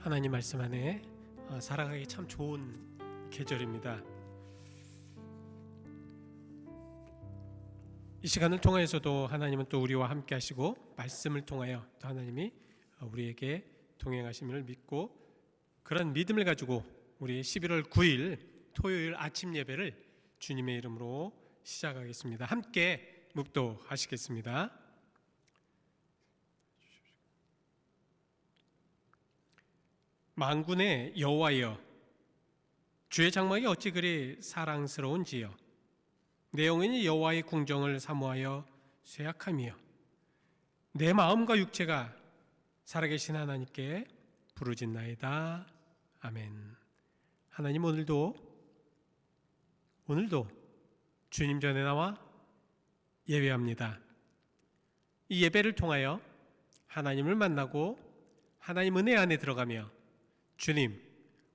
하나님 말씀 안에 살아가기 참 좋은 계절입니다. 이 시간을 통하여서도 하나님은 또 우리와 함께 하시고 말씀을 통하여 또 하나님이 우리에게 동행하심을 믿고 그런 믿음을 가지고 우리 11월 9일 토요일 아침 예배를 주님의 이름으로 시작하겠습니다. 함께 묵도하시겠습니다. 만군의 여호와여, 주의 장막이 어찌 그리 사랑스러운지요. 내 영혼이 여호와의 궁정을 사모하여 쇠약함이요, 내 마음과 육체가 살아계신 하나님께 부르짖나이다. 아멘. 하나님, 오늘도 주님 전에 나와 예배합니다. 이 예배를 통하여 하나님을 만나고 하나님 은혜 안에 들어가며 주님,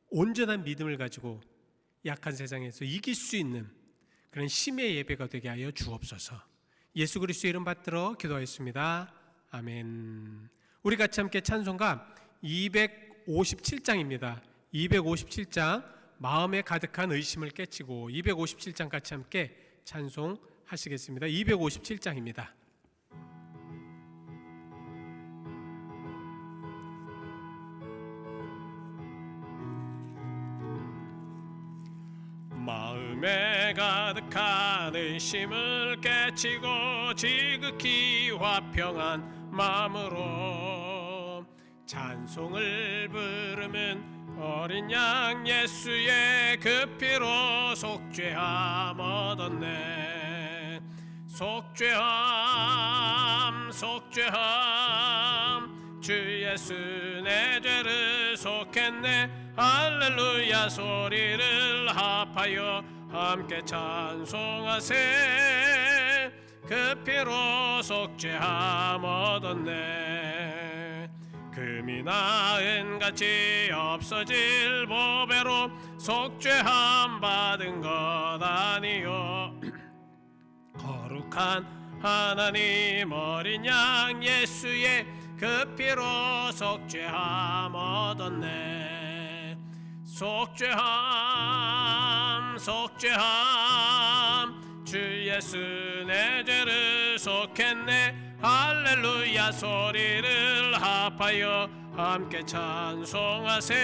온전한 믿음을 가지고 약한 세상에서 이길 수 있는 그런 힘의 예배가 되게 하여 주옵소서. 예수 그리스도의 이름 받들어 기도하였습니다. 아멘. 우리 같이 함께 찬송가 257장입니다. 257장, 마음에 가득한 의심을 깨치고 257장 같이 함께 찬송하시겠습니다. 257장입니다. 마음에 가득한 의심을 깨치고 지극히 화평한 마음으로 찬송을 부르면 어린 양 예수의 그 피로 속죄함 얻었네. 속죄함, 속죄함, 주 예수 내 죄를 속했네. 할렐루야 소리를 합하여 함께 찬송하세. 그 피로 속죄함 얻었네. 금이나 은같이 없어질 보배로 속죄함 받은 것 아니요. 거룩한 하나님 어린 양 예수의 그 피로 속죄함 얻었네. 속죄함, 속죄함, 주 예수 내 죄를 속했네. 할렐루야 소리를 합하여 함께 찬송하세.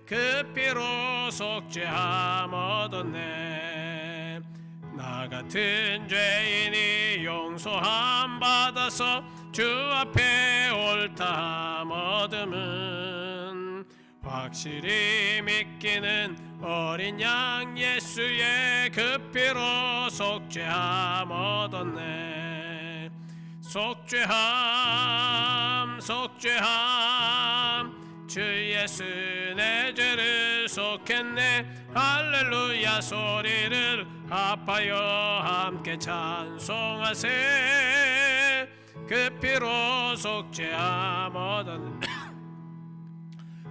그 피로 속죄함 얻었네. 나 같은 죄인이 용서함 받아서 주 앞에 옳다함 얻음은 확실히 믿기는 어린 양 예수의 그 피로 속죄함 얻었네. 속죄함, 속죄함, 주 예수 내 죄를 속했네. 할렐루야 소리를 합하여 함께 찬송하세. 그 피로 속죄함 얻었네.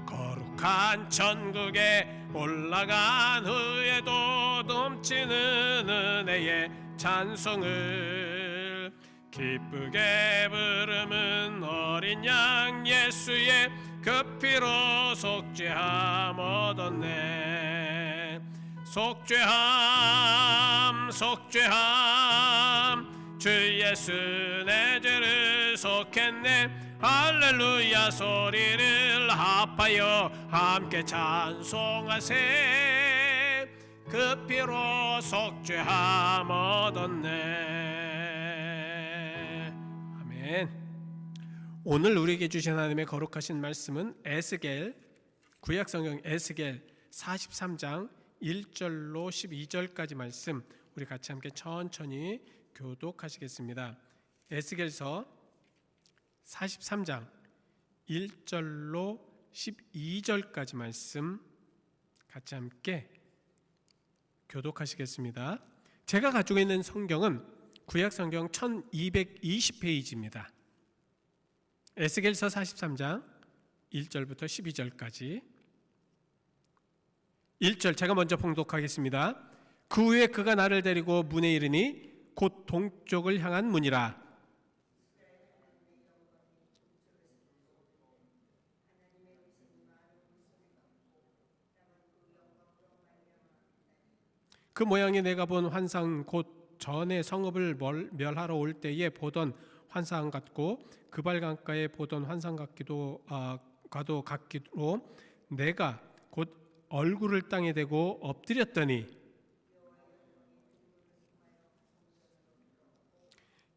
거룩한 천국에 올라간 후에도 넘치는 은혜의 찬송을 기쁘게 부르는 어린 양 예수의 그 피로 속죄함 얻었네. 속죄함, 속죄함, 주 예수 내 죄를 속했네. 할렐루야 소리를 합하여 함께 찬송하세. 그 피로 속죄함 얻었네. 아멘. 오늘 우리에게 주신 하나님의 거룩하신 말씀은 에스겔, 구약성경 에스겔 43장 1절로 12절까지 말씀, 우리 같이 함께 천천히 교독하시겠습니다. 에스겔서 43장 1절로 12절까지 말씀 같이 함께 교독하시겠습니다. 제가 가지고 있는 성경은 구약성경 1220페이지입니다. 에스겔서 43장 1절부터 12절까지 1절 제가 먼저 봉독하겠습니다. 그 후에 그가 나를 데리고 문에 이르니 곧 동쪽을 향한 문이라. 그 모양이 내가 본 환상 곧 전에 성읍을 멸하러 올 때에 보던 환상 같고 그발 강가에 보던 환상 과도 같기로 내가 곧 얼굴을 땅에 대고 엎드렸더니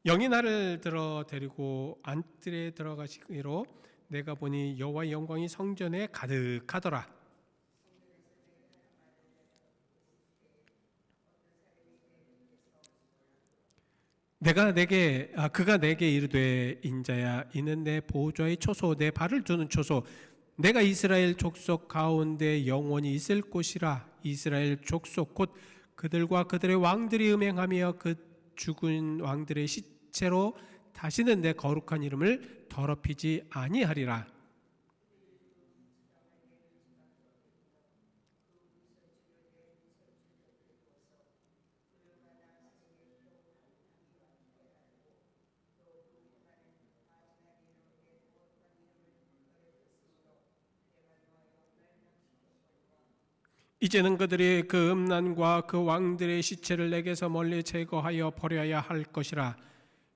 영이 나를 데리고 안뜰에 들어가시기로 내가 보니 여호와의 영광이 성전에 가득하더라. 그가 내게 이르되 인자야 이는 내 보좌의 초소 내 발을 두는 초소 내가 이스라엘 족속 가운데 영원히 있을 곳이라. 이스라엘 족속 곧 그들과 그들의 왕들이 음행하며 그 죽은 왕들의 시체로 다시는 내 거룩한 이름을 더럽히지 아니하리라. 이제는 그들이 그 음란과 그 왕들의 시체를 내게서 멀리 제거하여 버려야 할 것이라.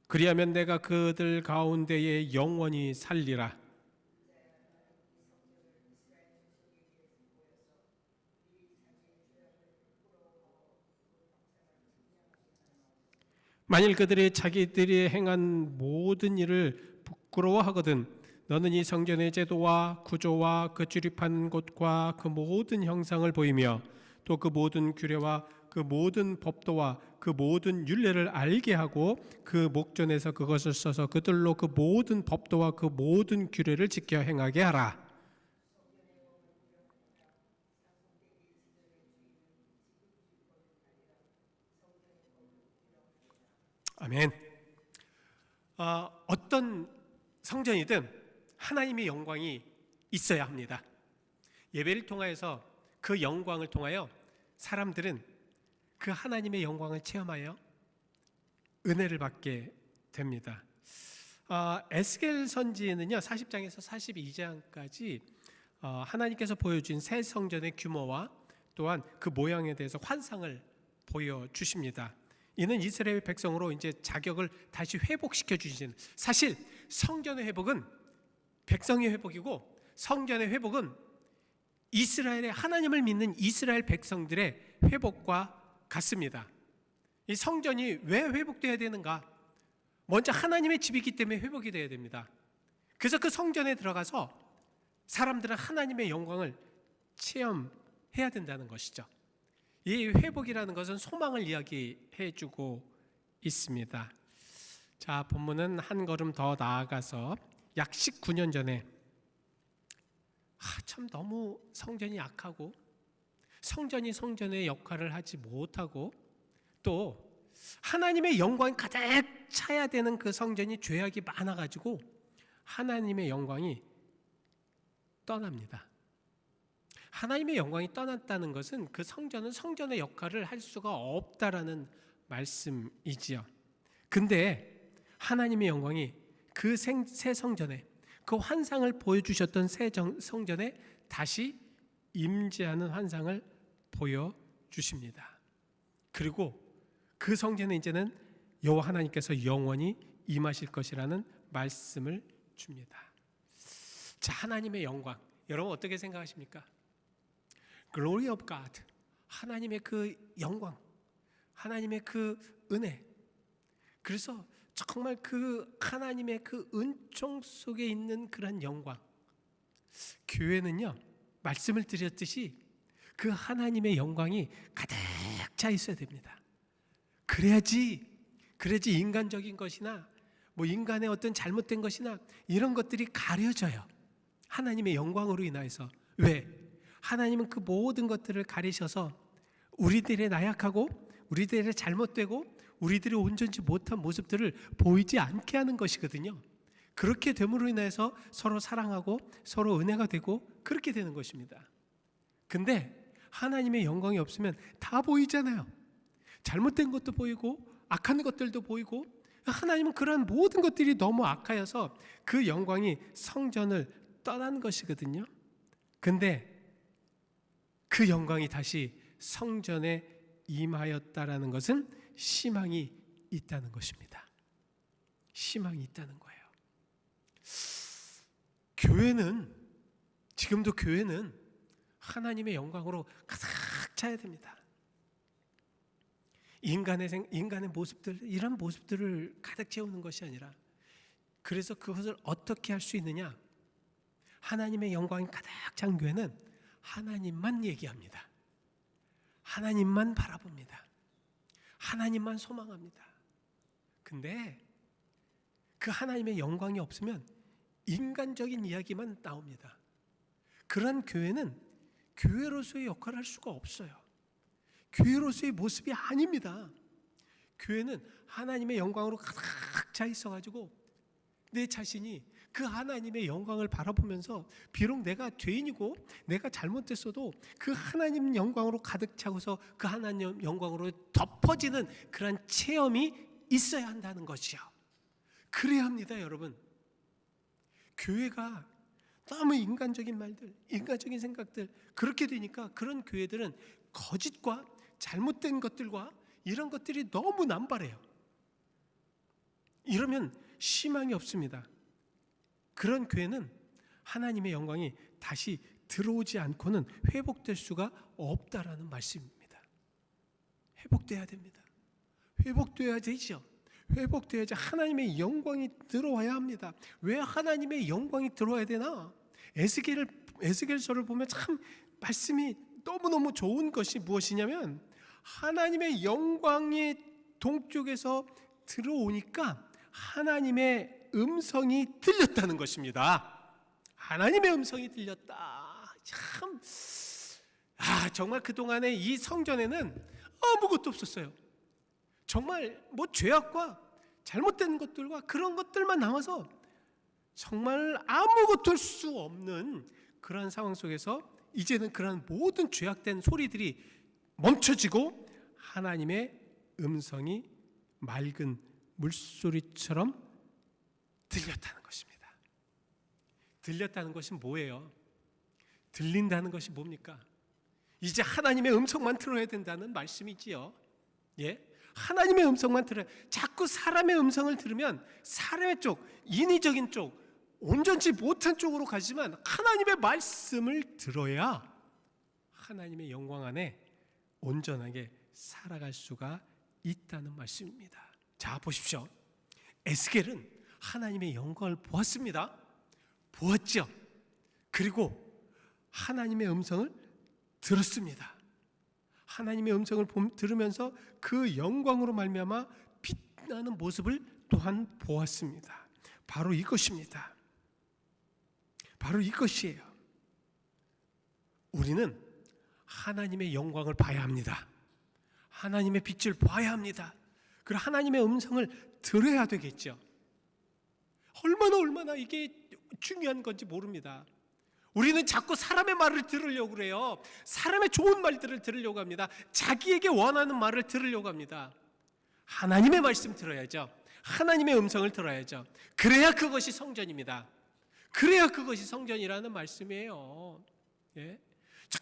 그리하면 내가 그들 가운데에 영원히 살리라. 만일 그들이 자기들이 행한 모든 일을 부끄러워하거든 너는 이 성전의 제도와 구조와 그 출입하는 곳과 그 모든 형상을 보이며 또 그 모든 규례와 그 모든 법도와 그 모든 율례를 알게 하고 그 목전에서 그것을 써서 그들로 그 모든 법도와 그 모든 규례를 지켜 행하게 하라. 아멘. 어떤 성전이든 하나님의 영광이 있어야 합니다. 예배를 통하여서 그 영광을 통하여 사람들은 그 하나님의 영광을 체험하여 은혜를 받게 됩니다. 에스겔 선지에는요 40장에서 42장까지 하나님께서 보여준 새 성전의 규모와 또한 그 모양에 대해서 환상을 보여주십니다. 이는 이스라엘 백성으로 이제 자격을 다시 회복시켜 주시는, 사실 성전의 회복은 백성의 회복이고 성전의 회복은 이스라엘의 하나님을 믿는 이스라엘 백성들의 회복과 같습니다. 이 성전이 왜 회복돼야 되는가? 먼저 하나님의 집이기 때문에 회복이 돼야 됩니다. 그래서 그 성전에 들어가서 사람들은 하나님의 영광을 체험해야 된다는 것이죠. 이 회복이라는 것은 소망을 이야기해 주고 있습니다. 자, 본문은 한 걸음 더 나아가서 약 19년 전에 참 너무 성전이 약하고 성전이 성전의 역할을 하지 못하고 또 하나님의 영광이 가득 차야 되는 그 성전이 죄악이 많아가지고 하나님의 영광이 떠납니다. 하나님의 영광이 떠났다는 것은 그 성전은 성전의 역할을 할 수가 없다라는 말씀이지요. 근데 하나님의 영광이 그 새 성전에, 그 환상을 보여주셨던 새 성전에 다시 임재하는 환상을 보여주십니다. 그리고 그 성전에 이제는 여호와 하나님께서 영원히 임하실 것이라는 말씀을 줍니다. 자, 하나님의 영광, 여러분 어떻게 생각하십니까? Glory of God, 하나님의 그 영광, 하나님의 그 은혜. 그래서 정말 그 하나님의 그 은총 속에 있는 그런 영광. 교회는요, 말씀을 드렸듯이 그 하나님의 영광이 가득 차 있어야 됩니다. 그래야지 인간적인 것이나 뭐 인간의 어떤 잘못된 것이나 이런 것들이 가려져요. 하나님의 영광으로 인하여서. 왜? 하나님은 그 모든 것들을 가리셔서 우리들의 나약하고 우리들의 잘못되고 우리들의 온전치 못한 모습들을 보이지 않게 하는 것이거든요. 그렇게 됨으로 인해서 서로 사랑하고 서로 은혜가 되고 그렇게 되는 것입니다. 근데 하나님의 영광이 없으면 다 보이잖아요. 잘못된 것도 보이고 악한 것들도 보이고, 하나님은 그러한 모든 것들이 너무 악하여서 그 영광이 성전을 떠난 것이거든요. 근데 그 영광이 다시 성전에 임하였다라는 것은 희망이 있다는 것입니다. 희망이 있다는 거예요. 지금도 교회는 하나님의 영광으로 가득 차야 됩니다. 인간의 모습들, 이런 모습들을 가득 채우는 것이 아니라, 그래서 그것을 어떻게 할 수 있느냐? 하나님의 영광이 가득 찬 교회는 하나님만 얘기합니다. 하나님만 바라봅니다. 하나님만 소망합니다. 근데 그 하나님의 영광이 없으면 인간적인 이야기만 나옵니다. 그런 교회는 교회로서의 역할을 할 수가 없어요. 교회로서의 모습이 아닙니다. 교회는 하나님의 영광으로 가득 차 있어가지고 내 자신이 그 하나님의 영광을 바라보면서, 비록 내가 죄인이고 내가 잘못됐어도 그 하나님 영광으로 가득 차고서 그 하나님 영광으로 덮어지는 그런 체험이 있어야 한다는 것이요. 그래야 합니다, 여러분. 교회가 너무 인간적인 말들, 인간적인 생각들, 그렇게 되니까 그런 교회들은 거짓과 잘못된 것들과 이런 것들이 너무 남발해요. 이러면 희망이 없습니다. 그런 교회는 하나님의 영광이 다시 들어오지 않고는 회복될 수가 없다라는 말씀입니다. 회복돼야 됩니다. 회복돼야 되죠. 회복돼야지 하나님의 영광이 들어와야 합니다. 왜 하나님의 영광이 들어와야 되나? 에스겔서를 보면 참 말씀이 너무너무 좋은 것이 무엇이냐면, 하나님의 영광이 동쪽에서 들어오니까 하나님의 음성이 들렸다는 것입니다. 하나님의 음성이 들렸다. 참, 정말 그동안에 이 성전에는 아무것도 없었어요. 정말 죄악과 잘못된 것들과 그런 것들만 남아서 정말 아무것도 할 수 없는 그런 상황 속에서 이제는 그런 모든 죄악된 소리들이 멈춰지고 하나님의 음성이 맑은 물소리처럼 들렸다는 것입니다. 들렸다는 것이 뭐예요? 들린다는 것이 뭡니까? 이제 하나님의 음성만 들어야 된다는 말씀이지요. 예? 하나님의 음성만 들어야, 자꾸 사람의 음성을 들으면 사람의 쪽, 인위적인 쪽, 온전치 못한 쪽으로 가지만 하나님의 말씀을 들어야 하나님의 영광 안에 온전하게 살아갈 수가 있다는 말씀입니다. 자, 보십시오. 에스겔은 하나님의 영광을 보았습니다. 보았죠. 그리고 하나님의 음성을 들었습니다. 하나님의 음성을 들으면서 그 영광으로 말미암아 빛나는 모습을 또한 보았습니다. 바로 이것입니다. 바로 이것이에요. 우리는 하나님의 영광을 봐야 합니다. 하나님의 빛을 봐야 합니다. 그리고 하나님의 음성을 들어야 되겠죠. 얼마나 이게 중요한 건지 모릅니다. 우리는 자꾸 사람의 말을 들으려고 그래요. 사람의 좋은 말들을 들으려고 합니다. 자기에게 원하는 말을 들으려고 합니다. 하나님의 말씀 들어야죠. 하나님의 음성을 들어야죠. 그래야 그것이 성전입니다. 그래야 그것이 성전이라는 말씀이에요. 예?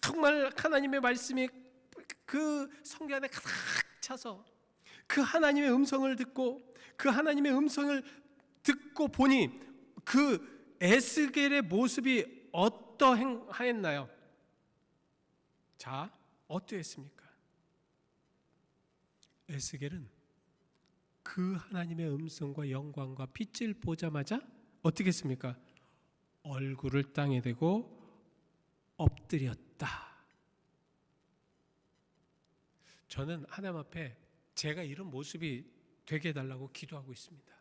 정말 하나님의 말씀이 그 성전 안에 가득 차서 그 하나님의 음성을 듣고, 그 하나님의 음성을 듣고 보니 그 에스겔의 모습이 어떠하였나요? 자, 어떠했습니까? 에스겔은 그 하나님의 음성과 영광과 빛을 보자마자 어떻게 했습니까? 얼굴을 땅에 대고 엎드렸다. 저는 하나님 앞에 제가 이런 모습이 되게 해달라고 기도하고 있습니다.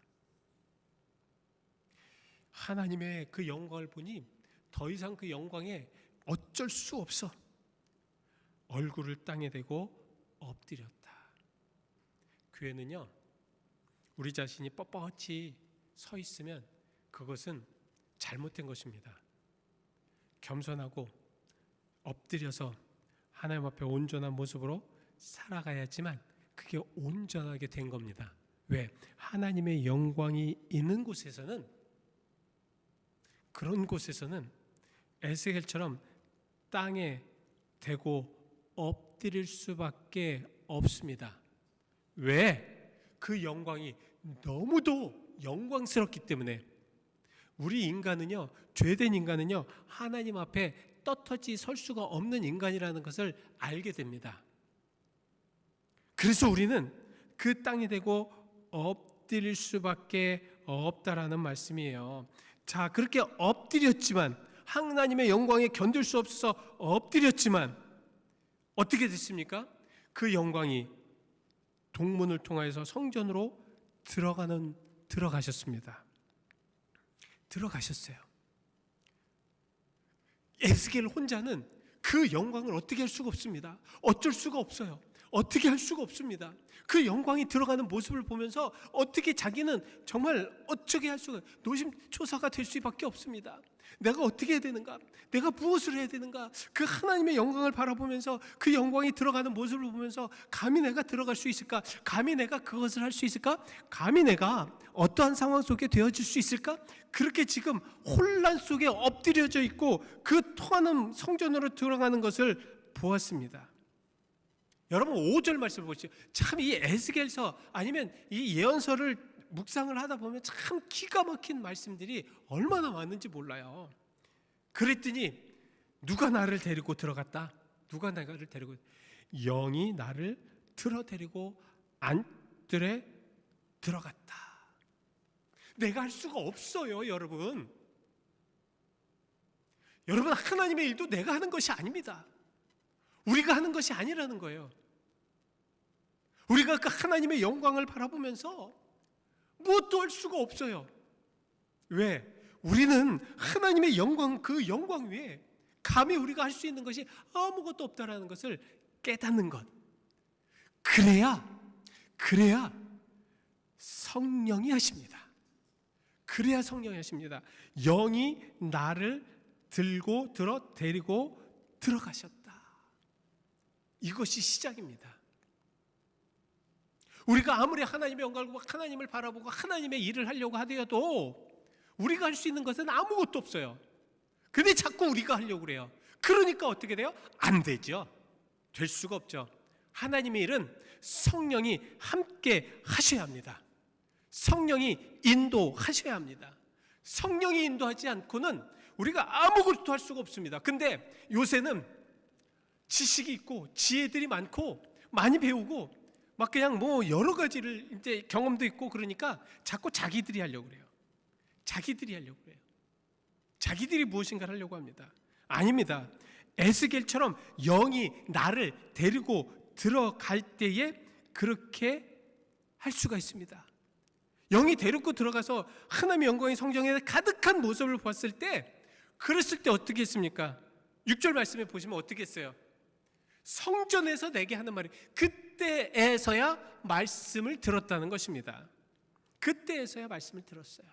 하나님의 그 영광을 보니 더 이상 그 영광에 어쩔 수 없어 얼굴을 땅에 대고 엎드렸다. 교회는요, 우리 자신이 뻣뻣이 서 있으면 그것은 잘못된 것입니다. 겸손하고 엎드려서 하나님 앞에 온전한 모습으로 살아가야지만 그게 온전하게 된 겁니다. 왜? 하나님의 영광이 있는 곳에서는, 그런 곳에서는 에스겔처럼 땅에 대고 엎드릴 수밖에 없습니다. 왜? 그 영광이 너무도 영광스럽기 때문에. 우리 인간은요, 죄된 인간은요, 하나님 앞에 떳떳이 설 수가 없는 인간이라는 것을 알게 됩니다. 그래서 우리는 그 땅이 되고 엎드릴 수밖에 없다라는 말씀이에요. 자, 그렇게 엎드렸지만, 하나님의 영광에 견딜 수 없어서 엎드렸지만 어떻게 됐습니까? 그 영광이 동문을 통하여서 성전으로 들어가셨습니다. 들어가셨어요. 에스겔 혼자는 그 영광을 어떻게 할 수가 없습니다. 어쩔 수가 없어요. 어떻게 할 수가 없습니다. 그 영광이 들어가는 모습을 보면서 어떻게 자기는 정말 어떻게 할 수가, 노심초사가 될 수밖에 없습니다. 내가 어떻게 해야 되는가? 내가 무엇을 해야 되는가? 그 하나님의 영광을 바라보면서 그 영광이 들어가는 모습을 보면서 감히 내가 들어갈 수 있을까? 감히 내가 그것을 할 수 있을까? 감히 내가 어떠한 상황 속에 되어질 수 있을까? 그렇게 지금 혼란 속에 엎드려져 있고 그 통하는 성전으로 들어가는 것을 보았습니다. 여러분 5절 말씀을 보시죠. 참 이 에스겔서 아니면 이 예언서를 묵상을 하다 보면 참 기가 막힌 말씀들이 얼마나 많은지 몰라요. 그랬더니 누가 나를 데리고 들어갔다? 누가 나를 데리고, 영이 나를 데리고 안뜰에 들어갔다. 내가 할 수가 없어요, 여러분. 여러분, 하나님의 일도 내가 하는 것이 아닙니다. 우리가 하는 것이 아니라는 거예요. 우리가 그 하나님의 영광을 바라보면서 무엇도 할 수가 없어요. 왜? 우리는 하나님의 영광, 그 영광 위에 감히 우리가 할 수 있는 것이 아무것도 없다라는 것을 깨닫는 것. 그래야 성령이 하십니다. 그래야 성령이 하십니다. 영이 나를 데리고 들어가셨다. 이것이 시작입니다. 우리가 아무리 하나님의 영광을 보고 하나님을 바라보고 하나님의 일을 하려고 하더라도 우리가 할 수 있는 것은 아무것도 없어요. 근데 자꾸 우리가 하려고 그래요. 그러니까 어떻게 돼요? 안 되죠. 될 수가 없죠. 하나님의 일은 성령이 함께 하셔야 합니다. 성령이 인도하셔야 합니다. 성령이 인도하지 않고는 우리가 아무것도 할 수가 없습니다. 근데 요새는 지식이 있고 지혜들이 많고 많이 배우고 막 그냥 뭐 여러 가지를 이제 경험도 있고 그러니까 자꾸 자기들이 하려고 그래요. 자기들이 하려고 그래요. 자기들이 무엇인가를 하려고 합니다. 아닙니다. 에스겔처럼 영이 나를 데리고 들어갈 때에 그렇게 할 수가 있습니다. 영이 데리고 들어가서 하나님의 영광이 성전에 가득한 모습을 봤을 때, 그랬을 때 어떻게 했습니까? 6절 말씀에 보시면 어떻게 했어요? 성전에서 내게 하는 말이, 그때에서야 말씀을 들었다는 것입니다. 그때에서야 말씀을 들었어요.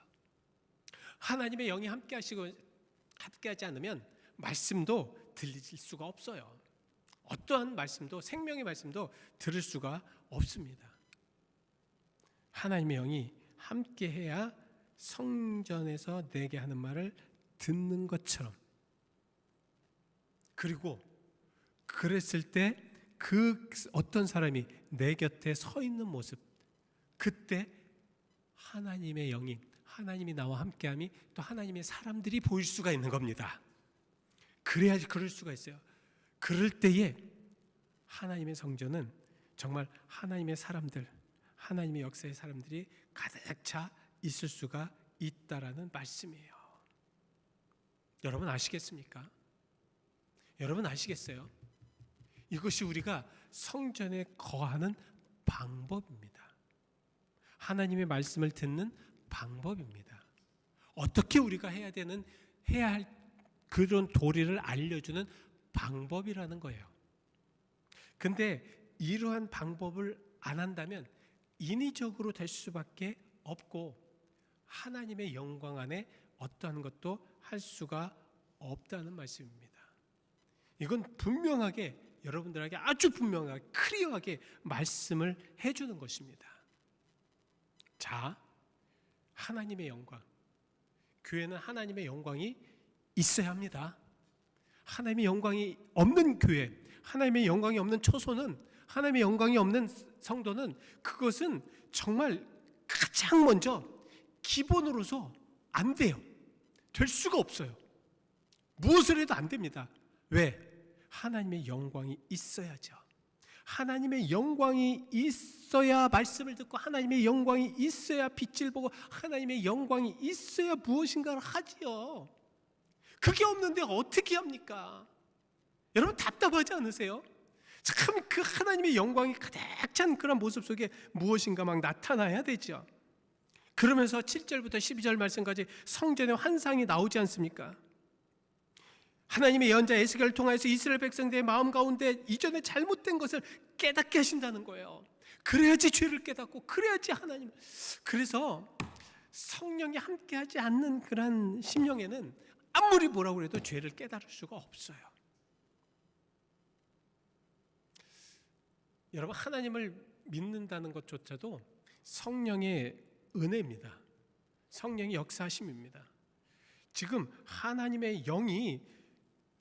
하나님의 영이 함께하지 않으면 말씀도 들릴 수가 없어요. 어떠한 말씀도, 생명의 말씀도 들을 수가 없습니다. 하나님의 영이 함께해야 성전에서 내게 하는 말을 듣는 것처럼, 그리고 그랬을 때 그 어떤 사람이 내 곁에 서 있는 모습, 그때 하나님의 영이, 하나님이 나와 함께함이 또 하나님의 사람들이 보일 수가 있는 겁니다. 그래야지 그럴 수가 있어요. 그럴 때에 하나님의 성전은 정말 하나님의 사람들, 하나님의 역사의 사람들이 가득 차 있을 수가 있다라는 말씀이에요. 여러분 아시겠습니까? 여러분 아시겠어요? 이것이 우리가 성전에 거하는 방법입니다. 하나님의 말씀을 듣는 방법입니다. 어떻게 우리가 해야 할 그런 도리를 알려주는 방법이라는 거예요. 근데 이러한 방법을 안 한다면 인위적으로 될 수밖에 없고 하나님의 영광 안에 어떠한 것도 할 수가 없다는 말씀입니다. 이건 분명하게 여러분들에게 아주 분명하게 클리어하게 말씀을 해주는 것입니다. 자, 하나님의 영광, 교회는 하나님의 영광이 있어야 합니다. 하나님의 영광이 없는 교회, 하나님의 영광이 없는 처소는 하나님의 영광이 없는 성도는 그것은 정말 가장 먼저 기본으로서 안 돼요. 될 수가 없어요. 무엇을 해도 안 됩니다. 왜? 하나님의 영광이 있어야죠. 하나님의 영광이 있어야 말씀을 듣고, 하나님의 영광이 있어야 빛을 보고, 하나님의 영광이 있어야 무엇인가를 하지요. 그게 없는데 어떻게 합니까? 여러분 답답하지 않으세요? 참 그 하나님의 영광이 가득 찬 그런 모습 속에 무엇인가 막 나타나야 되죠. 그러면서 7절부터 12절 말씀까지 성전의 환상이 나오지 않습니까? 하나님의 예언자 에스겔을 통하여서 이스라엘 백성들의 마음 가운데 이전에 잘못된 것을 깨닫게 하신다는 거예요. 그래야지 죄를 깨닫고, 그래야지 하나님. 그래서 성령이 함께하지 않는 그런 심령에는 아무리 뭐라고 해도 죄를 깨달을 수가 없어요. 여러분, 하나님을 믿는다는 것조차도 성령의 은혜입니다. 성령의 역사하심입니다. 지금 하나님의 영이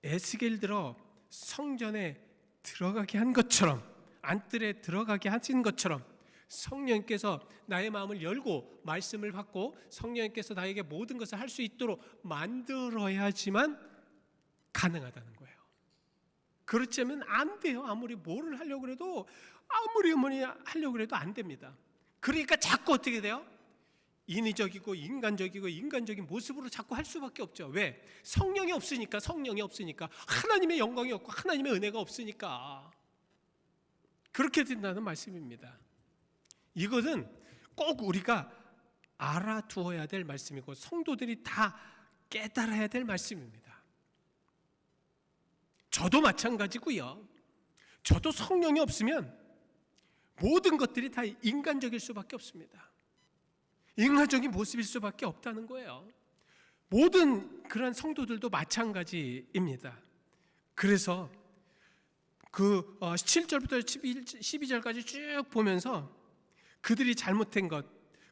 에스겔 들어 성전에 들어가게 한 것처럼, 안뜰에 들어가게 하신 것처럼 성령께서 나의 마음을 열고 말씀을 받고 성령께서 나에게 모든 것을 할 수 있도록 만들어야지만 가능하다는 거예요. 그렇지 않으면 안 돼요. 아무리 뭐를 하려고 해도, 아무리 하려고 해도 안 됩니다. 그러니까 자꾸 어떻게 돼요? 인위적이고 인간적인 모습으로 자꾸 할 수밖에 없죠. 왜? 성령이 없으니까. 하나님의 영광이 없고 하나님의 은혜가 없으니까 그렇게 된다는 말씀입니다. 이것은 꼭 우리가 알아두어야 될 말씀이고 성도들이 다 깨달아야 될 말씀입니다. 저도 마찬가지고요. 저도 성령이 없으면 모든 것들이 다 인간적일 수밖에 없습니다. 인간적인 모습일 수밖에 없다는 거예요. 모든 그런 성도들도 마찬가지입니다. 그래서 그 7절부터 12절까지 쭉 보면서 그들이 잘못한 것,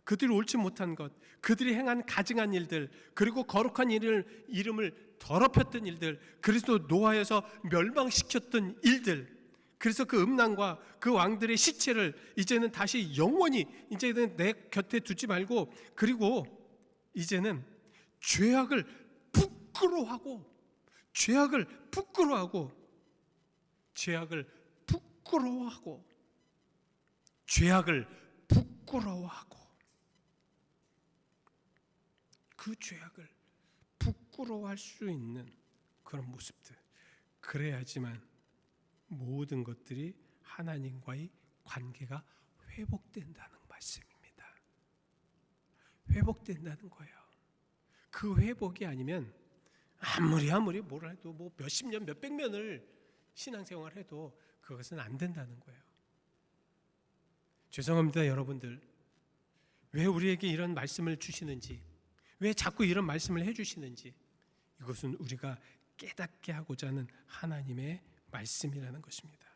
그들이 옳지 못한 것, 그들이 행한 가증한 일들, 그리고 거룩한 이름을 더럽혔던 일들, 그리스도 노하여서 멸망시켰던 일들, 그래서 그 음란과 그 왕들의 시체를 이제는 다시 영원히 이제는 내 곁에 두지 말고, 그리고 이제는 죄악을 부끄러워하고 그 죄악을 부끄러워할 수 있는 그런 모습들, 그래야지만 모든 것들이 하나님과의 관계가 회복된다는 말씀입니다. 회복된다는 거예요. 그 회복이 아니면 아무리 뭘 해도 뭐 몇십 년, 몇백 년을 신앙생활을 해도 그것은 안 된다는 거예요. 죄송합니다, 여러분들. 왜 우리에게 이런 말씀을 주시는지, 왜 자꾸 이런 말씀을 해주시는지, 이것은 우리가 깨닫게 하고자 하는 하나님의 말씀이라는 것입니다.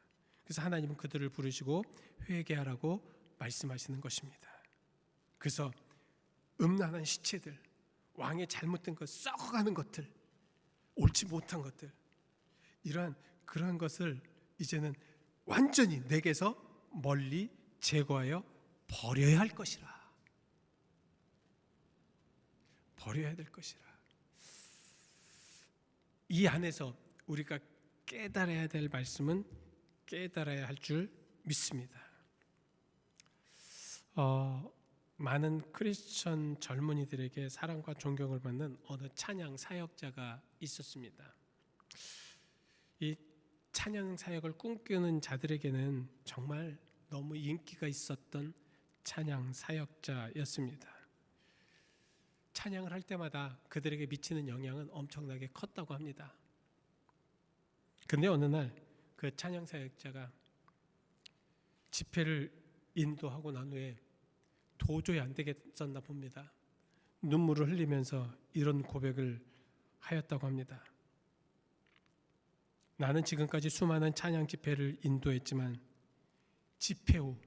그래서 하나님은 그들을 부르시고 회개하라고 말씀하시는 것입니다. 그래서 음란한 시체들, 왕의 잘못된 것, 썩어가는 것들, 옳지 못한 것들, 그러한 것을 이제는 완전히 내게서 멀리 제거하여 버려야 할 것이라. 버려야 될 것이라. 이 안에서 우리가 깨달아야 될 말씀은 깨달아야 할 줄 믿습니다. 많은 크리스천 젊은이들에게 사랑과 존경을 받는 어느 찬양 사역자가 있었습니다. 이 찬양 사역을 꿈꾸는 자들에게는 정말 너무 인기가 있었던 찬양 사역자였습니다. 찬양을 할 때마다 그들에게 미치는 영향은 엄청나게 컸다고 합니다. 근데 어느 날 그 찬양 사역자가 집회를 인도하고 난 후에 도저히 안 되겠었나 봅니다. 눈물을 흘리면서 이런 고백을 하였다고 합니다. 나는 지금까지 수많은 찬양 집회를 인도했지만 집회 후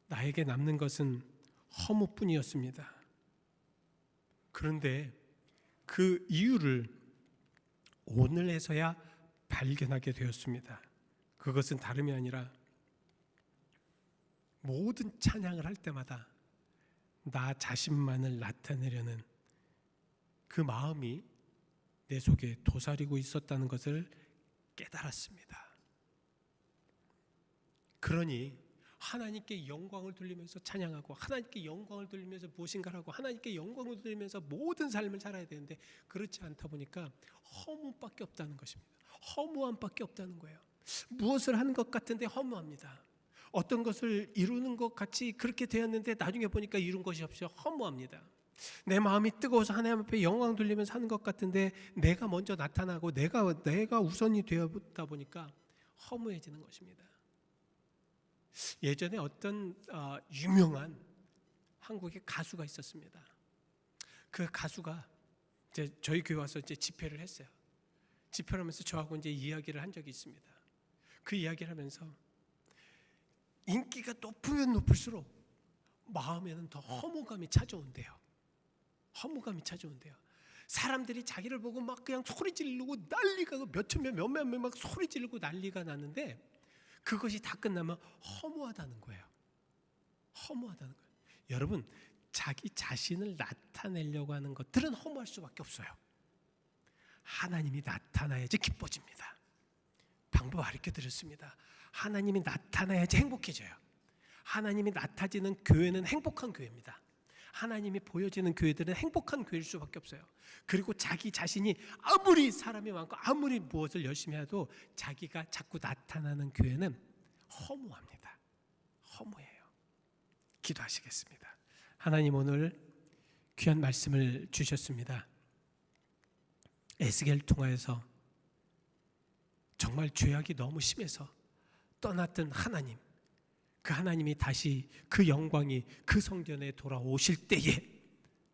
나에게 남는 것은 허무뿐이었습니다. 그런데 그 이유를 오늘에서야 발견하게 되었습니다. 그것은 다름이 아니라 모든 찬양을 할 때마다 나 자신만을 나타내려는 그 마음이 내 속에 도사리고 있었다는 것을 깨달았습니다. 그러니 하나님께 영광을 돌리면서 찬양하고 하나님께 영광을 돌리면서 무엇인가를 하고 하나님께 영광을 돌리면서 모든 삶을 살아야 되는데 그렇지 않다 보니까 허무밖에 없다는 것입니다. 허무함밖에 없다는 거예요. 무엇을 하는 것 같은데 허무합니다. 어떤 것을 이루는 것 같이 그렇게 되었는데 나중에 보니까 이룬 것이 없이 허무합니다. 내 마음이 뜨거워서 하나님 앞에 영광 돌리면서 하는 것 같은데 내가 먼저 나타나고 내가 우선이 되었다 보니까 허무해지는 것입니다. 예전에 어떤 유명한 한국의 가수가 있었습니다. 그 가수가 이제 저희 교회 와서 이제 집회를 했어요. 집회를 하면서 저하고 이제 이야기를 한 적이 있습니다. 그 이야기를 하면서 인기가 높으면 높을수록 마음에는 더 허무감이 찾아온대요. 허무감이 찾아온대요. 사람들이 자기를 보고 막 그냥 소리 지르고 난리가 몇천 명, 몇만 명 막 소리 지르고 난리가 나는데 그것이 다 끝나면 허무하다는 거예요. 허무하다는 거예요. 여러분, 자기 자신을 나타내려고 하는 것들은 허무할 수밖에 없어요. 하나님이 나타나야지 기뻐집니다. 방법 가르쳐 드렸습니다. 하나님이 나타나야지 행복해져요. 하나님이 나타지는 교회는 행복한 교회입니다. 하나님이 보여지는 교회들은 행복한 교회일 수밖에 없어요. 그리고 자기 자신이 아무리 사람이 많고 아무리 무엇을 열심히 해도 자기가 자꾸 나타나는 교회는 허무합니다. 허무해요. 기도하시겠습니다. 하나님, 오늘 귀한 말씀을 주셨습니다. 에스겔을 통하여서 정말 죄악이 너무 심해서 떠났던 하나님, 그 하나님이 다시 그 영광이 그 성전에 돌아오실 때에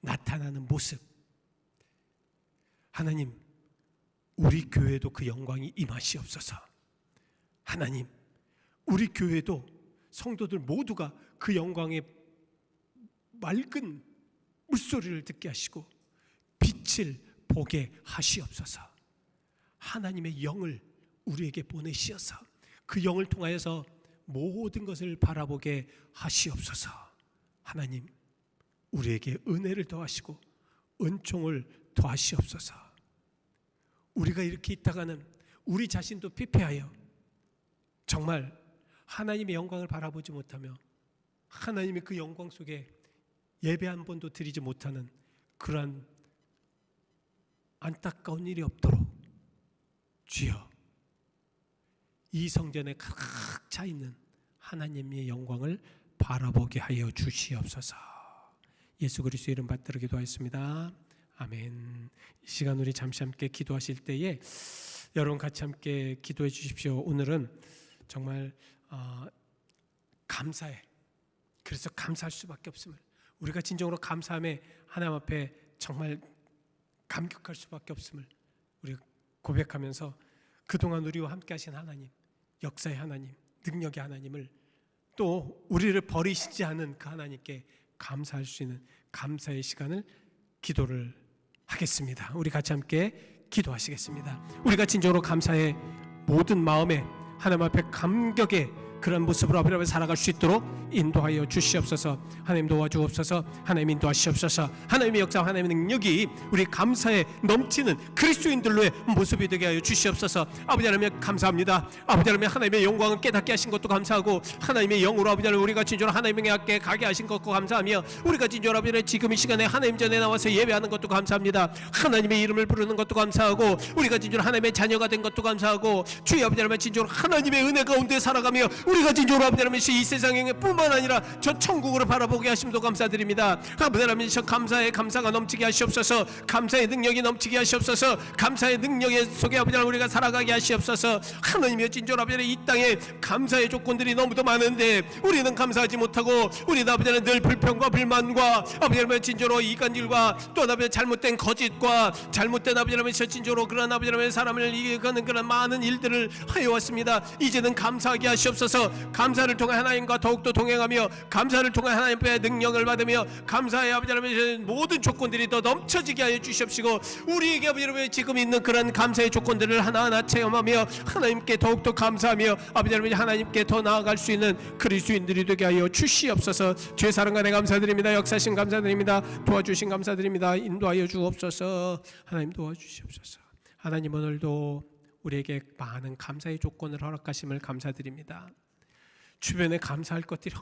나타나는 모습, 하나님, 우리 교회도 그 영광이 임하시옵소서. 하나님, 우리 교회도 성도들 모두가 그 영광의 맑은 물소리를 듣게 하시고 빛을 보게 하시옵소서. 하나님의 영을 우리에게 보내시어서 그 영을 통하여서 모든 것을 바라보게 하시옵소서. 하나님, 우리에게 은혜를 더하시고 은총을 더하시옵소서. 우리가 이렇게 있다가는 우리 자신도 피폐하여 정말 하나님의 영광을 바라보지 못하며 하나님의 그 영광 속에 예배 한 번도 드리지 못하는 그러한 안타까운 일이 없도록 주여, 이 성전에 가득 차 있는 하나님의 영광을 바라보게 하여 주시옵소서. 예수 그리스도의 이름 받들어 기도하였습니다. 아멘. 이 시간 우리 잠시 함께 기도하실 때에 여러분 같이 함께 기도해 주십시오. 오늘은 정말 감사해. 그래서 감사할 수밖에 없음을, 우리가 진정으로 감사함에 하나님 앞에 정말 감격할 수밖에 없음을 우리가 고백하면서 그동안 우리와 함께 하신 하나님, 역사의 하나님, 능력의 하나님을, 또 우리를 버리시지 않은 그 하나님께 감사할 수 있는 감사의 시간을 기도를 하겠습니다. 우리 같이 함께 기도하시겠습니다. 우리가 진정으로 감사의 모든 마음에 하나님 앞에 감격의 그런 모습으로 아버지 앞에 살아갈 수 있도록 인도하여 주시옵소서. 하나님 도와주옵소서. 하나님 인도하시옵소서. 하나님의 역사, 하나님의 능력이 우리 감사에 넘치는 그리스도인들로의 모습이 되게 하여 주시옵소서. 아버지 하나님 감사합니다. 아버지 하나님 하나님의 영광을 깨닫게 하신 것도 감사하고 하나님의 영으로 아버지 하나님 우리가 진정으로 하나님의 학교에 가게 하신 것도 감사하며 우리가 진정으로 아버지 하나님 지금 이 시간에 하나님 전에 나와서 예배하는 것도 감사합니다. 하나님의 이름을 부르는 것도 감사하고 우리가 진정으로 하나님의 자녀가 된 것도 감사하고 주의 아버지 하나님 진정으로 하나님의 은혜 가운데 살아가며 우리가 진정으로 아버지 하나님 이 세상에 뿐만 아니라 저 천국으로 바라보게 하심도 감사드립니다. 아버지 하나님 저 감사의 감사가 넘치게 하시옵소서. 감사의 능력이 넘치게 하시옵소서. 감사의 능력 속에 아버지 하나님 우리가 살아가게 하시옵소서. 하나님의 진정으로 아버지 하나님 이 땅에 감사의 조건들이 너무도 많은데 우리는 감사하지 못하고 우리는 아버지 하나님 늘 불평과 불만과 아버지 하나님 진정으로 이간질과 또 아버지 잘못된 거짓과 잘못된 아버지 하나님 진정으로 그런 아버지 하나님 사람을 이겨가는 그런 많은 일들을 하여왔습니다. 이제는 감사하게 하시옵소서. 주옵소서. 감사를 통해 하나님과 더욱더 동행하며 감사를 통해 하나님의 능력을 받으며 감사의 아버지 하나님 모든 조건들이 더 넘쳐지게 하여 주시옵시고 우리에게 아버지 하나님 지금 있는 그런 감사의 조건들을 하나하나 체험하며 하나님께 더욱더 감사하며 아버지 하나님 하나님께 더 나아갈 수 있는 그리스도인들이 되게 하여 주시옵소서. 주의 사랑간에 감사드립니다. 역사신 감사드립니다. 도와주신 감사드립니다. 인도하여 주옵소서. 하나님 도와주시옵소서. 하나님 오늘도 우리에게 많은 감사의 조건을 허락하심을 감사드립니다. 주변에 감사할 것들이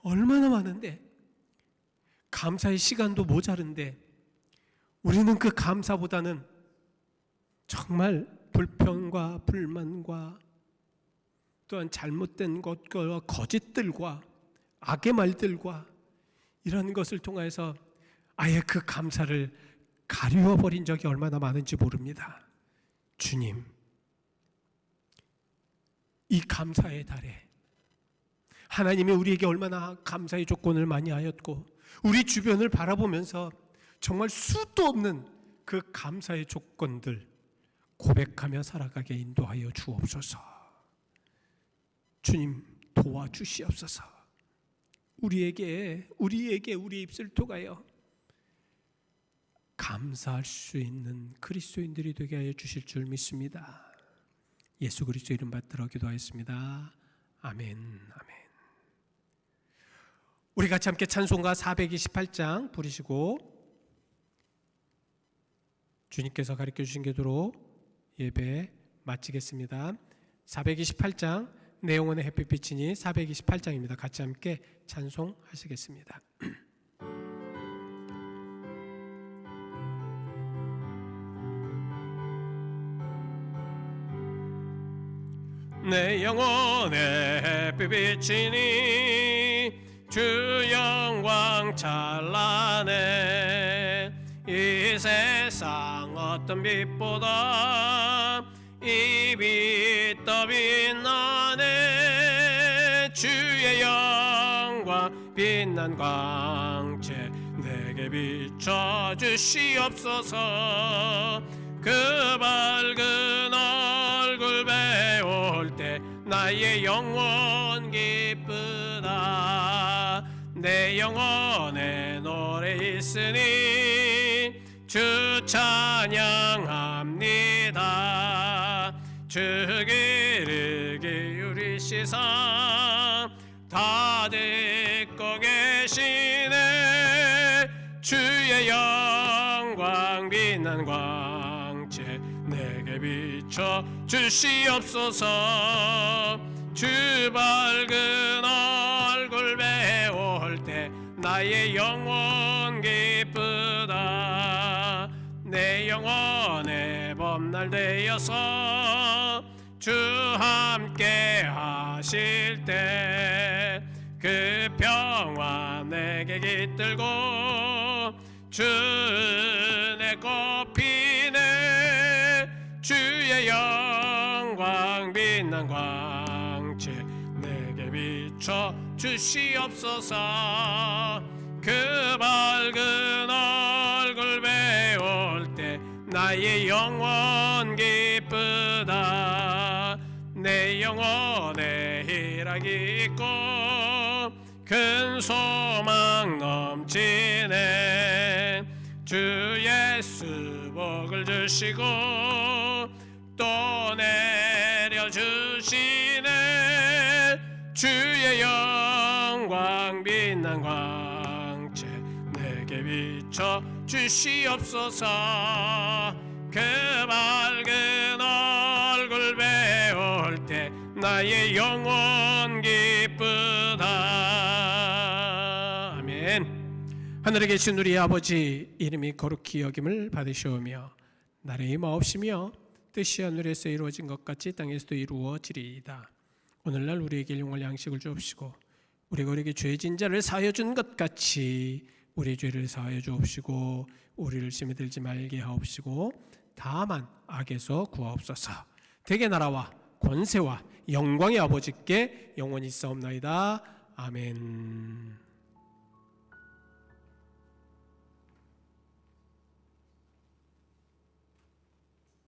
얼마나 많은데 감사의 시간도 모자른데 우리는 그 감사보다는 정말 불평과 불만과 또한 잘못된 것과 거짓들과 악의 말들과 이런 것을 통해서 아예 그 감사를 가리워 버린 적이 얼마나 많은지 모릅니다. 주님, 이 감사의 달에 하나님이 우리에게 얼마나 감사의 조건을 많이 하였고 우리 주변을 바라보면서 정말 수도 없는 그 감사의 조건들 고백하며 살아가게 인도하여 주옵소서. 주님 도와주시옵소서. 우리에게 우리의 입술 통하여 감사할 수 있는 그리스도인들이 되게 하여 주실 줄 믿습니다. 예수 그리스도 이름 받들어 기도하였습니다. 아멘. 아멘. 우리 같이 함께 찬송가 428장 부르시고 주님께서 가르쳐 주신 기도로 예배 마치겠습니다. 428장 내 영혼의 햇빛이니 428장입니다. 같이 함께 찬송하시겠습니다. 내 영혼의 햇빛이니 주 영광 찬란해 이 세상 어떤 빛보다 이 빛 더 빛나네 주의 영광 빛난 광채 내게 비춰 주시옵소서. 그 밝은 얼굴 배울 때 나의 영혼 기쁘다. 내 영혼에 노래 있으니 주 찬양합니다. 주 귀를 기울이시사 다 듣고 계시네. 주의 영광 빛난 광채 내게 비춰 주시옵소서. 주 밝은 얼굴 배울 때 나의 영혼 기쁘다. 내 영혼의 범날 되어서 주 함께 하실 때 그 평화 내게 깃들고 주 은혜 꽃피네. 주의 영광 빛난 광채 내게 비춰 주시옵소서. 그 밝은 얼굴 배울 때 나의 영혼 기쁘다. 내 영혼에 희락이 있고 큰 소망 넘치네. 주 예수 복을 주시고 또 내려주시네. 주의 영광 빛난 광채 내게 비춰 주시옵소서. 그 밝은 얼굴 배울 때 나의 영혼 기쁘다. 아멘. 하늘에 계신 우리 아버지 이름이 거룩히 여김을 받으시오며 나라의 마옵시며 뜻이 하늘에서 이루어진 것 같이 땅에서도 이루어지리이다. 오늘날 우리에게 일용할 양식을 주옵시고 우리가 우리에게 죄진 자를 사하여 준 것 같이 우리의 죄를 사하여 주옵시고 우리를 시험에 들지 말게 하옵시고 다만 악에서 구하옵소서. 대개 나라와 권세와 영광의 아버지께 영원히 있사옵나이다. 아멘.